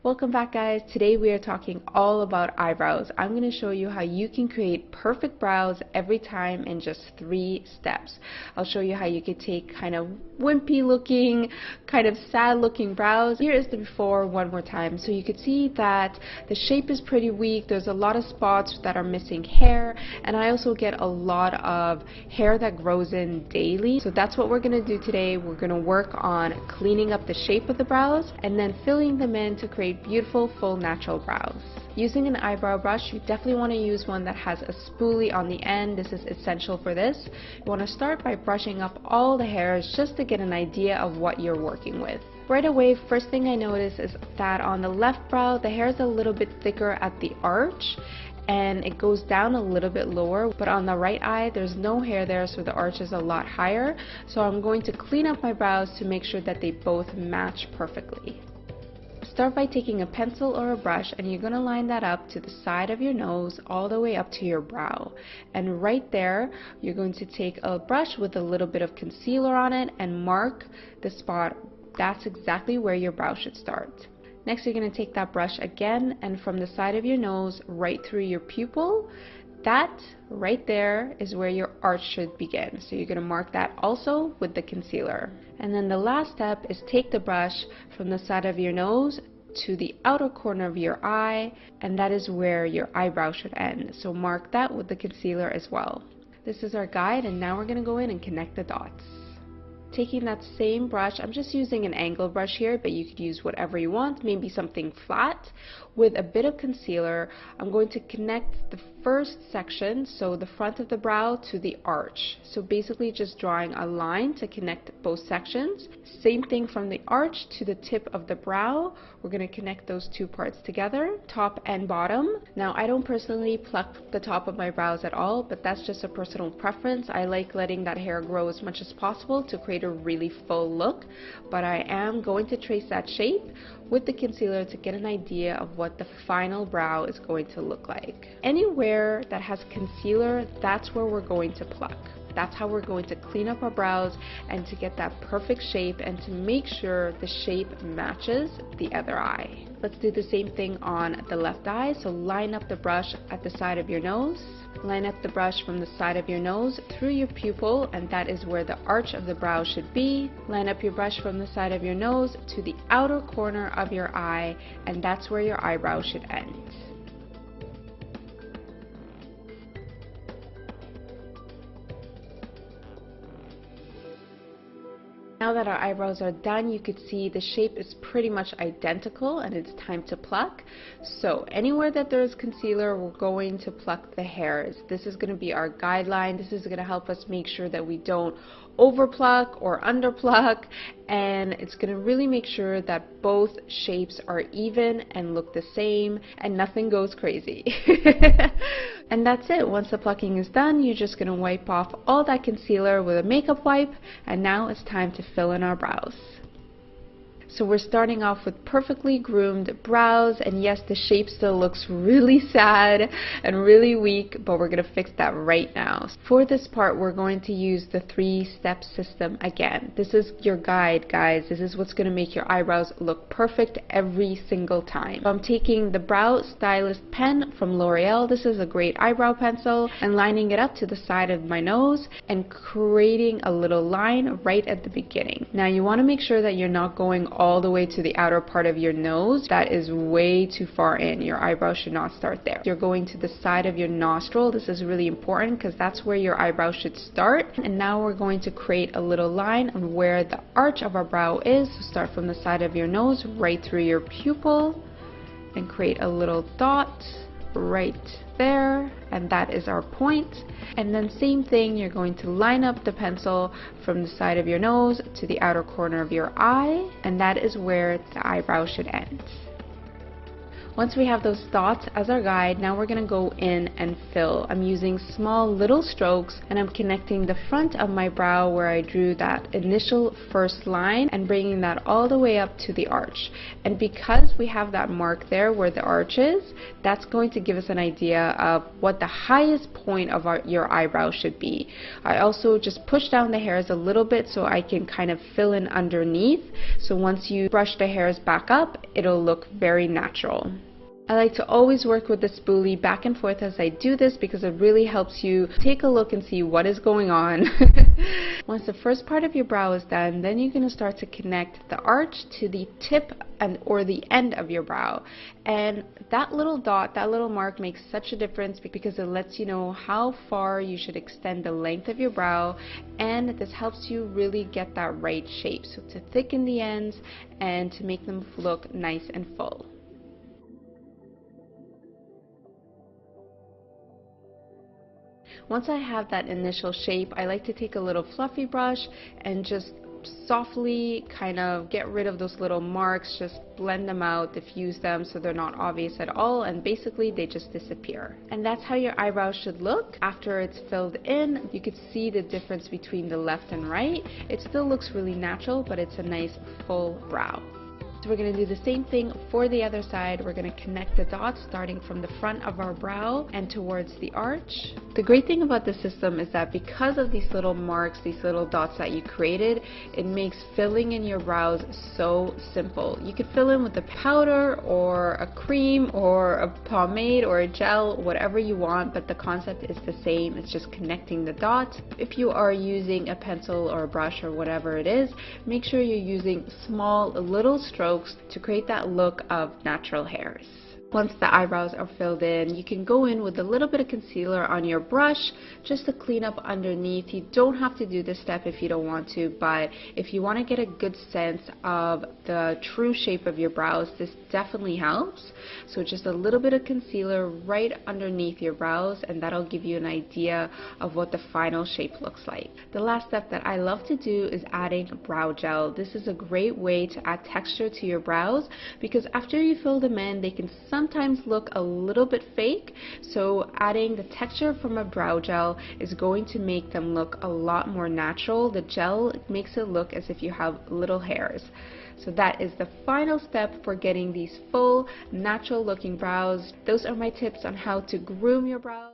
Welcome back, guys. Today we are talking all about eyebrows. I'm going to show you how you can create perfect brows every time in just 3 steps. I'll show you how you could take kind of wimpy looking, kind of sad looking brows. Here is the before one more time. So you could see that the shape is pretty weak. There's a lot of spots that are missing hair, and I also get a lot of hair that grows in daily. So that's what we're going to do today. We're going to work on cleaning up the shape of the brows and then filling them in to create beautiful, full, natural brows. Using an eyebrow brush, you definitely want to use one that has a spoolie on the end. This is essential for this. You want to start by brushing up all the hairs just to get an idea of what you're working with. Right away, first thing I notice is that on the left brow, the hair is a little bit thicker at the arch, and it goes down a little bit lower, but on the right eye there's no hair there, so the arch is a lot higher. So I'm going to clean up my brows to make sure that they both match perfectly. Start by taking a pencil or a brush, and you're going to line that up to the side of your nose all the way up to your brow. And right there, you're going to take a brush with a little bit of concealer on it and mark the spot. That's exactly where your brow should start. Next, you're going to take that brush again, and from the side of your nose right through your pupil, that right there is where your arch should begin. So you're going to mark that also with the concealer. And then the last step is take the brush from the side of your nose to the outer corner of your eye, and that is where your eyebrow should end. So mark that with the concealer as well. This is our guide, and now we're going to go in and connect the dots. Taking that same brush, I'm just using an angle brush here, but you could use whatever you want, maybe something flat. With a bit of concealer, I'm going to connect the first section, so the front of the brow, to the arch. So basically just drawing a line to connect both sections. Same thing from the arch to the tip of the brow. We're going to connect those two parts together, top and bottom. Now, I don't personally pluck the top of my brows at all, but that's just a personal preference. I like letting that hair grow as much as possible to create a really full look, but I am going to trace that shape with the concealer to get an idea of what the final brow is going to look like. Anywhere that has concealer, that's where we're going to pluck. That's how we're going to clean up our brows and to get that perfect shape and to make sure the shape matches the other eye. Let's do the same thing on the left eye. So line up the brush at the side of your nose. Line up the brush from the side of your nose through your pupil, and that is where the arch of the brow should be. Line up your brush from the side of your nose to the outer corner of your eye, and that's where your eyebrow should end. Now that our eyebrows are done, you could see the shape is pretty much identical, and it's time to pluck. So anywhere that there is concealer, we're going to pluck the hairs. This is going to be our guideline. This is going to help us make sure that we don't overpluck or underpluck, and it's going to really make sure that both shapes are even and look the same and nothing goes crazy. And that's it. Once the plucking is done, you're just going to wipe off all that concealer with a makeup wipe, and now it's time to fill in our brows. So we're starting off with perfectly groomed brows, and yes, the shape still looks really sad and really weak, but we're going to fix that right now. For this part, we're going to use the 3-step system again. This is your guide, guys. This is what's going to make your eyebrows look perfect every single time. So I'm taking the Brow Stylist pen from L'Oreal. This is a great eyebrow pencil, and lining it up to the side of my nose and creating a little line right at the beginning. Now you want to make sure that you're not going all the way to the outer part of your nose. That is way too far in. Your eyebrow should not start there. You're going to the side of your nostril. This is really important because that's where your eyebrow should start. And now we're going to create a little line on where the arch of our brow is. So start from the side of your nose right through your pupil and create a little dot right there, and that is our point. And then same thing, you're going to line up the pencil from the side of your nose to the outer corner of your eye, and that is where the eyebrow should end. Once we have those dots as our guide, now we're going to go in and fill. I'm using small little strokes and I'm connecting the front of my brow where I drew that initial first line and bringing that all the way up to the arch. And because we have that mark there where the arch is, that's going to give us an idea of what the highest point of your eyebrow should be. I also just push down the hairs a little bit so I can kind of fill in underneath. So once you brush the hairs back up, it'll look very natural. I like to always work with the spoolie back and forth as I do this because it really helps you take a look and see what is going on. Once the first part of your brow is done, then you're going to start to connect the arch to the tip or the end of your brow. And that little dot, that little mark makes such a difference because it lets you know how far you should extend the length of your brow, and this helps you really get that right shape. So to thicken the ends and to make them look nice and full. Once I have that initial shape, I like to take a little fluffy brush and just softly kind of get rid of those little marks, just blend them out, diffuse them so they're not obvious at all, and basically they just disappear. And that's how your eyebrows should look after it's filled in. You could see the difference between the left and right. It still looks really natural, but it's a nice full brow. So we're going to do the same thing for the other side. We're going to connect the dots starting from the front of our brow and towards the arch. The great thing about this system is that because of these little marks, these little dots that you created, it makes filling in your brows so simple. You could fill in with a powder or a cream or a pomade or a gel, whatever you want, but the concept is the same. It's just connecting the dots. If you are using a pencil or a brush or whatever it is, make sure you're using small little strokes to create that look of natural hairs. Once the eyebrows are filled in, you can go in with a little bit of concealer on your brush just to clean up underneath. You don't have to do this step if you don't want to, but if you want to get a good sense of the true shape of your brows, this definitely helps. So just a little bit of concealer right underneath your brows, and that'll give you an idea of what the final shape looks like. The last step that I love to do is adding brow gel. This is a great way to add texture to your brows because after you fill them in, they can sometimes look a little bit fake. So adding the texture from a brow gel is going to make them look a lot more natural. The gel makes it look as if you have little hairs. So that is the final step for getting these full, natural looking brows. Those are my tips on how to groom your brows.